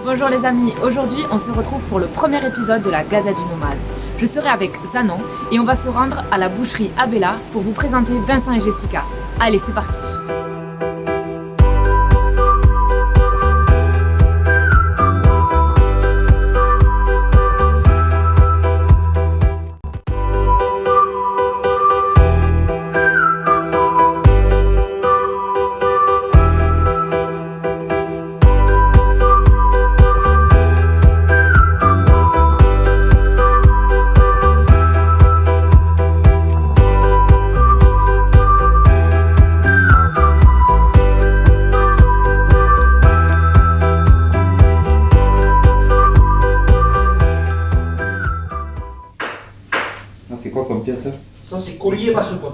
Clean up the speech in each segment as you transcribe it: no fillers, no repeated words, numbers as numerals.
Bonjour les amis, aujourd'hui on se retrouve pour le premier épisode de la Gazette du Nomade. Je serai avec Zanon et on va se rendre à la boucherie Abella pour vous présenter Vincent et Jessica. Allez, c'est parti! C'est quoi comme pièce? Ça, c'est collier passe-pote.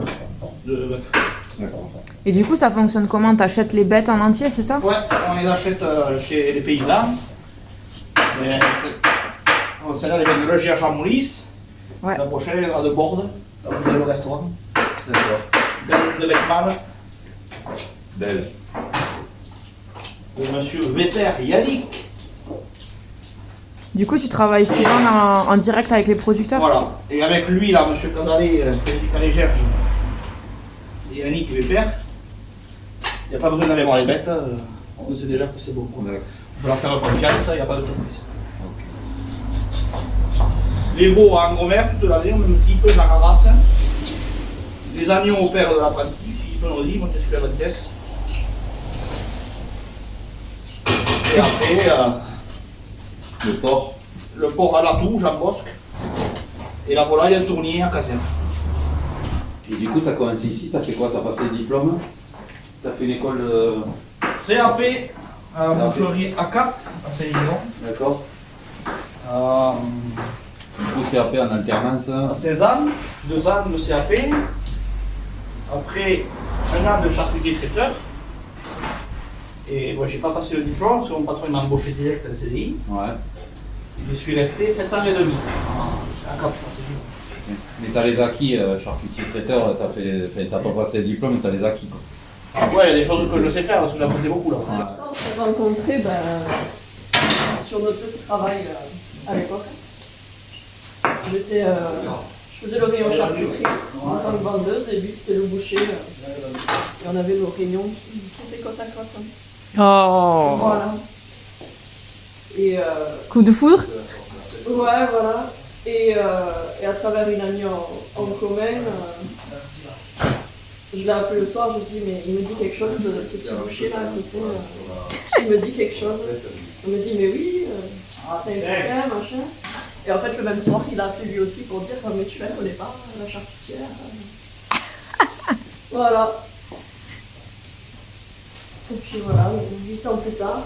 D'accord. Et du coup ça fonctionne comment? T'achètes les bêtes en entier, c'est ça? Ouais, on les achète chez les paysans. Celle-là, elle vient de loger à Chamonix. Ouais. La prochaine, elle viendra de Borde, là où vous avez le restaurant. D'accord. Belle de Beckman. Belle. Et monsieur Vetter Yannick. Du coup tu travailles souvent en direct avec les producteurs? Voilà. Et avec lui, là, monsieur Candalet, Frédéric Allé-Gerge et Yannick Vetter, il n'y a pas besoin d'aller voir les bêtes. On sait déjà que c'est bon. D'accord. On peut leur faire confiance, il n'y a pas de surprise. Les veaux en gros mère toute l'année, au même type, dans la race. Les agneaux au père de l'apprenti, Philippe Nodi, Montesquieu Aventes. Et après, Le porc. le porc à Latou, Jean Bosque. Et la volaille à Tournier à Caserne. Et du coup, t'as commencé ici, t'as fait quoi? T'as passé le diplôme? T'as fait une école CAP à boucherie AK à Saint-Gilon. D'accord. Du coup, CAP en alternance. À 16 ans, 2 ans de CAP. Après, 1 an de charcutier traiteur. Et moi, j'ai pas passé le diplôme parce que mon patron m'a embauché direct en CDI. Ouais. Et je suis resté 7 ans et demi à Cap. Mais t'as les acquis, charcutier traiteur, t'as pas passé le diplôme, mais t'as les acquis quoi. Ouais, il y a des choses que je sais faire parce que j'en faisais beaucoup là. Ouais. On s'est rencontrés sur notre petit travail à l'époque. Je faisais le rayon charcuterie en tant que vendeuse et lui c'était le boucher. Et on avait nos réunions qui étaient côte à côte. Oh! Voilà. Et Coup de foudre? ouais, voilà. Et à travers une amie en commun, je l'ai appelé le soir, je me suis dit, mais il me dit quelque chose, ce petit boucher là à côté. Il me dit quelque chose. Il me dit, mais oui, c'est important, machin. Et en fait, le même soir, il a appelé lui aussi pour dire, mais tu la connais pas, la charcutière. Voilà. Et puis voilà, 8 ans plus tard.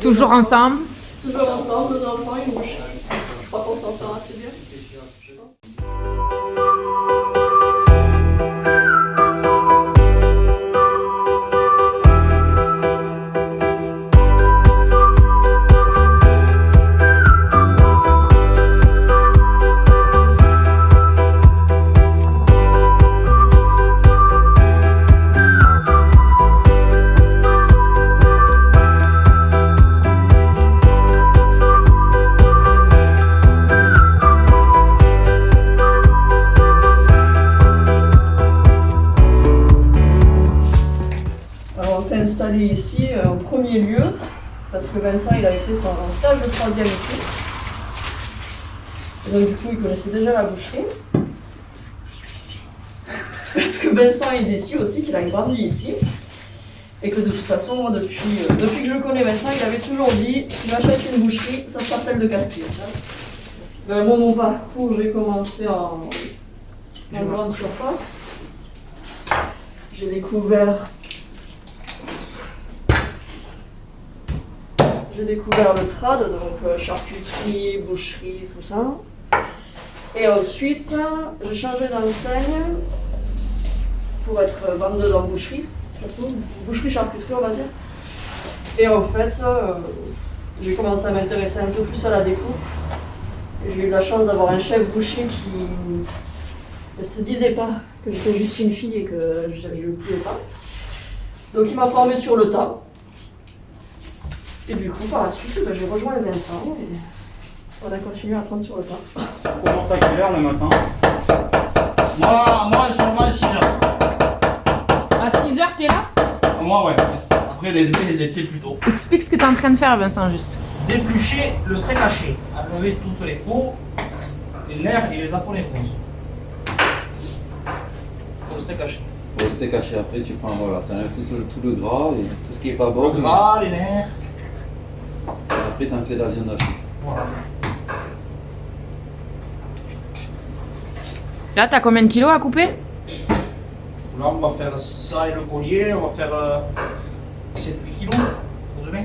Toujours ensemble? Toujours ensemble, 2 enfants, une boucherie. Je crois qu'on s'en sort assez bien. Installé ici en premier lieu parce que Vincent il avait fait son stage de 3e ici. Et donc du coup il connaissait déjà la boucherie. Parce que Vincent est d'ici aussi, qu'il a grandi ici. Et que de toute façon, moi depuis que je connais Vincent, il avait toujours dit si j'achète une boucherie, ça sera celle de Castille. Moi mon parcours, j'ai commencé en grande surface. J'ai découvert le trad, donc charcuterie, boucherie, tout ça. Et ensuite, j'ai changé d'enseigne pour être vendeuse en boucherie, surtout, boucherie-charcuterie, on va dire. Et en fait, j'ai commencé à m'intéresser un peu plus à la découpe. J'ai eu la chance d'avoir un chef boucher qui ne se disait pas que j'étais juste une fille et que je ne pouvais pas. Donc il m'a formé sur le tas. Et du coup, par la suite, j'ai rejoint Vincent et on a continué à prendre sur le tas. On commence à quelle heure le matin? Moi, sûrement à 6h. À 6h, t'es là? Moi, ouais. Après, l'été plus tôt. Explique ce que t'es en train de faire, Vincent, juste. D'éplucher le steak haché, enlever toutes les peaux, les nerfs et les japonais bronzes. Pour le steak haché. Pour le steak haché, après, tu prends, voilà, t'enlèves tout le gras et tout ce qui est pas bon. Le gras, les nerfs. Et après, t'en fais de la viande hachée. Voilà. Là, t'as combien de kilos à couper? Là, on va faire ça et le collier, on va faire 7-8 kilos pour demain.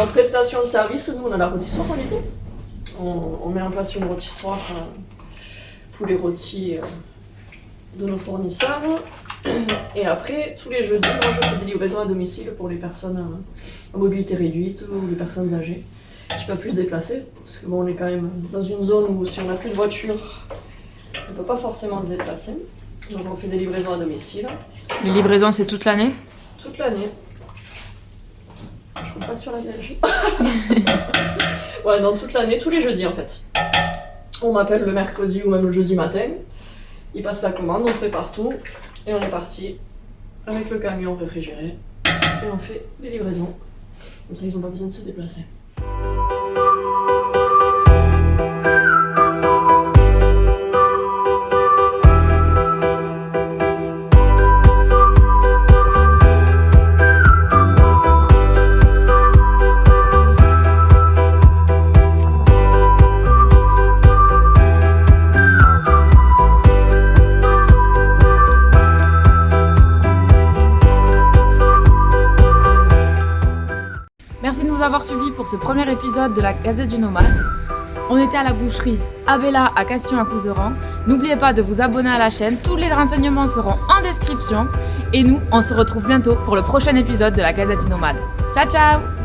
En prestation de service, nous on a la rôtissoire en été. On met en place une rôtissoire pour les rôtis de nos fournisseurs. Et après, tous les jeudis, moi je fais des livraisons à domicile pour les personnes à mobilité réduite ou les personnes âgées qui peuvent plus se déplacer. Parce que bon, on est quand même dans une zone où si on n'a plus de voiture, on ne peut pas forcément se déplacer. Donc on fait des livraisons à domicile. Les livraisons, c'est toute l'année? Toute l'année. Je compte pas sur la Belgique. Ouais, non, toute l'année, tous les jeudis en fait. On m'appelle le mercredi ou même le jeudi matin. Ils passent la commande, on prépare tout et on est parti avec le camion réfrigéré et on fait les livraisons. Comme ça, ils n'ont pas besoin de se déplacer. Merci de nous avoir suivis pour ce premier épisode de la Gazette du Nomade. On était à la boucherie Abella à Castillon à Couserans. N'oubliez pas de vous abonner à la chaîne, tous les renseignements seront en description. Et nous, on se retrouve bientôt pour le prochain épisode de la Gazette du Nomade. Ciao ciao!